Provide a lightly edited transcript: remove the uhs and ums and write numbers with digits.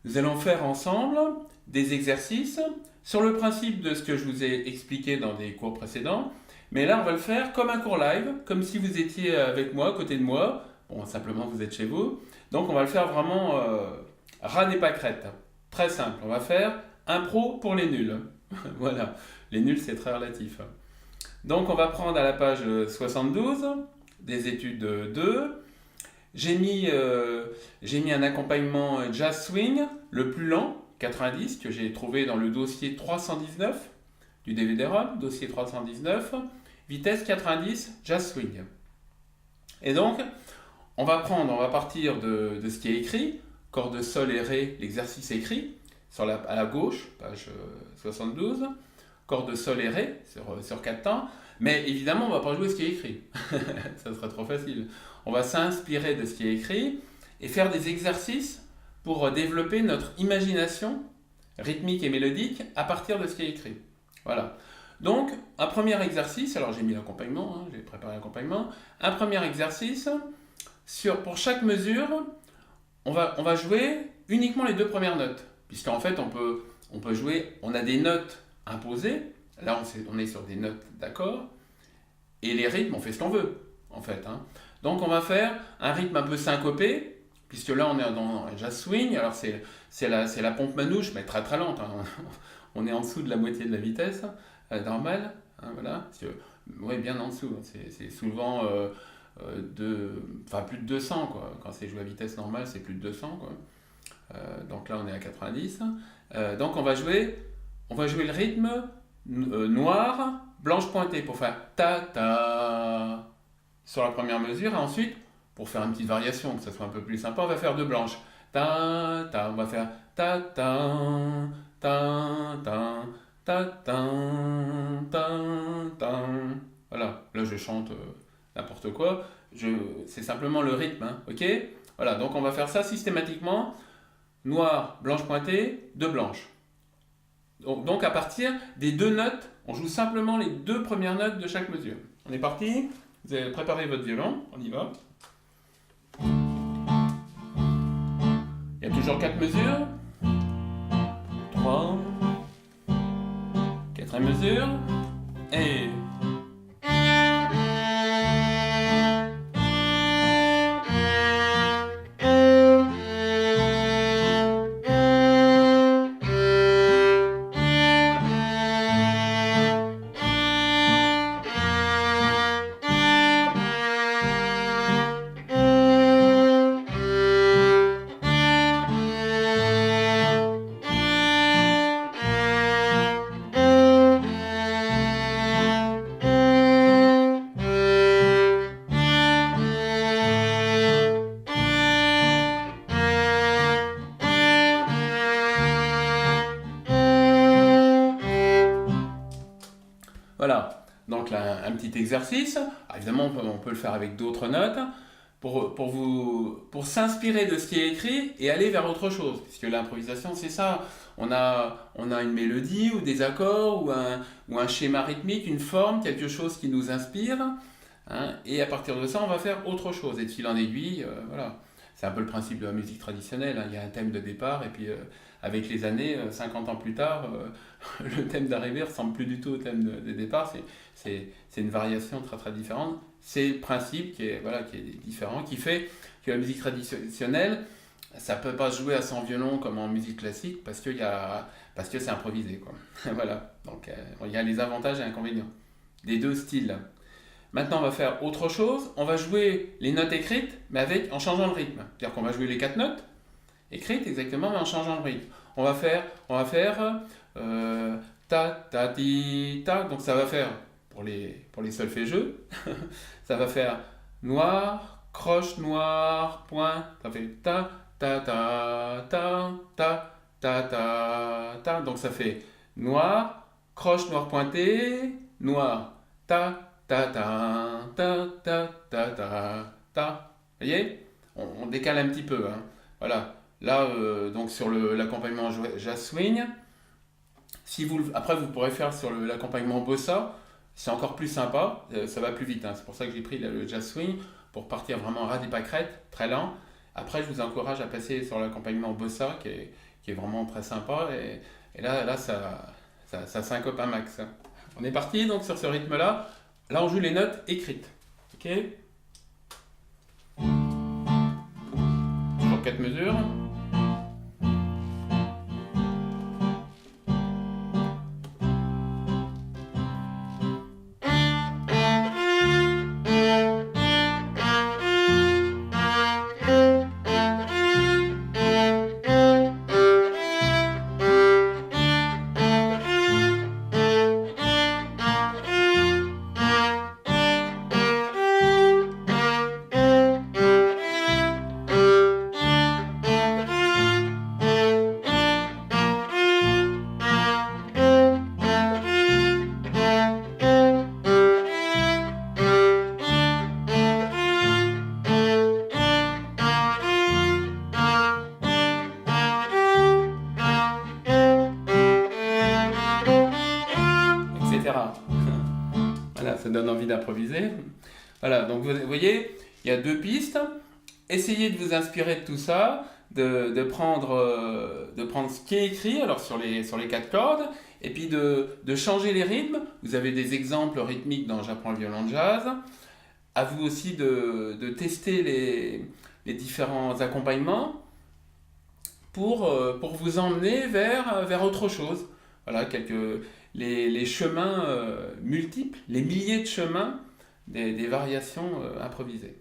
Nous allons faire ensemble des exercices sur le principe de ce que je vous ai expliqué dans des cours précédents. Mais là, on va le faire comme un cours live, comme si vous étiez avec moi, à côté de moi. Bon, simplement, vous êtes chez vous. Donc, on va le faire vraiment ras des pâquerettes. Très simple. On va faire impro pour les nuls. Voilà. Les nuls, c'est très relatif. Donc, on va prendre à la page 72 des études 2. J'ai mis un accompagnement jazz swing, le plus lent, 90, que j'ai trouvé dans le dossier 319 du DVD-ROM, dossier 319, vitesse 90, jazz swing. Et donc, on va partir de ce qui est écrit, corde sol et ré, l'exercice écrit, à la gauche, page 72, corde sol et ré, sur 4 temps, mais évidemment, on ne va pas jouer ce qui est écrit, ça serait trop facile. On va s'inspirer de ce qui est écrit et faire des exercices pour développer notre imagination rythmique et mélodique à partir de ce qui est écrit. Voilà. Donc, un premier exercice, alors j'ai mis l'accompagnement, j'ai préparé l'accompagnement. Un premier exercice, pour chaque mesure, on va jouer uniquement les deux premières notes. Puisqu'en fait, on peut jouer, on a des notes imposées, là on est sur des notes d'accord, et les rythmes, on fait ce qu'on veut, en fait. Donc on va faire un rythme un peu syncopé, puisque là on est dans un jazz swing, alors c'est la pompe manouche, mais très très lente, on est en dessous de la moitié de la vitesse normale, voilà, oui, bien en dessous, c'est souvent plus de 200, quoi. Quand c'est joué à vitesse normale, c'est plus de 200, quoi. Donc là on est à 90, donc on va jouer le rythme noir, blanche pointée, pour faire ta sur la première mesure, et ensuite, pour faire une petite variation, que ça soit un peu plus sympa, on va faire deux blanches. Ta, ta, on va faire ta, ta, ta, ta, ta, ta, ta, ta. Voilà, là je chante n'importe quoi, c'est simplement le rythme, ok? Voilà, donc on va faire ça systématiquement, noir, blanche pointée, deux blanches. Donc à partir des deux notes, on joue simplement les deux premières notes de chaque mesure. On est parti? Vous avez préparé votre violon, on y va. Il y a toujours 4 mesures. 3, 4 mesure. Et... Voilà, donc là, un petit exercice. Alors, évidemment, on peut le faire avec d'autres notes pour s'inspirer de ce qui est écrit et aller vers autre chose. Puisque l'improvisation, c'est ça. On a une mélodie ou des accords ou un schéma rythmique, une forme, quelque chose qui nous inspire. Et à partir de ça, on va faire autre chose. Et de fil en aiguille, voilà. C'est un peu le principe de la musique traditionnelle. Il y a un thème de départ et puis avec les années, 50 ans plus tard, le thème d'arrivée ressemble plus du tout au thème de départ. C'est une variation très très différente. C'est le principe qui est différent, qui fait que la musique traditionnelle, ça ne peut pas se jouer à 100 violons comme en musique classique parce que c'est improvisé, quoi. Voilà. Donc il y a les avantages et inconvénients des deux styles. Maintenant, on va faire autre chose. On va jouer les notes écrites, mais en changeant le rythme. C'est-à-dire qu'on va jouer les 4 notes écrites exactement, mais en changeant le rythme. On va faire ta, ta, ti, ta. Donc ça va faire, pour les solfégeux, ça va faire noir, croche, noir, point. Ça fait ta, ta, ta, ta, ta, ta, ta, ta. Donc ça fait noir, croche, noir, pointé, noir, ta, ta ta ta ta ta ta ta. Vous voyez, on décale un petit peu. Voilà. Là, donc sur l'accompagnement jazz swing, après vous pourrez faire sur l'accompagnement bossa, c'est encore plus sympa, ça va plus vite. C'est pour ça que j'ai pris le jazz swing pour partir vraiment ras des pâquerettes, très lent. Après, je vous encourage à passer sur l'accompagnement bossa qui est vraiment très sympa. Et là ça syncope un max. On est parti donc sur ce rythme-là. Là, on joue les notes écrites. Ok? Toujours 4 mesures. Etc. Voilà, ça donne envie d'improviser. Voilà, donc vous voyez, il y a 2 pistes. Essayez de vous inspirer de tout ça, de prendre ce qui est écrit alors sur les 4 cordes, et puis de changer les rythmes. Vous avez des exemples rythmiques dans J'apprends le violon de jazz. À vous aussi de tester les différents accompagnements pour vous emmener vers autre chose. Voilà, les chemins multiples, les milliers de chemins des variations improvisées.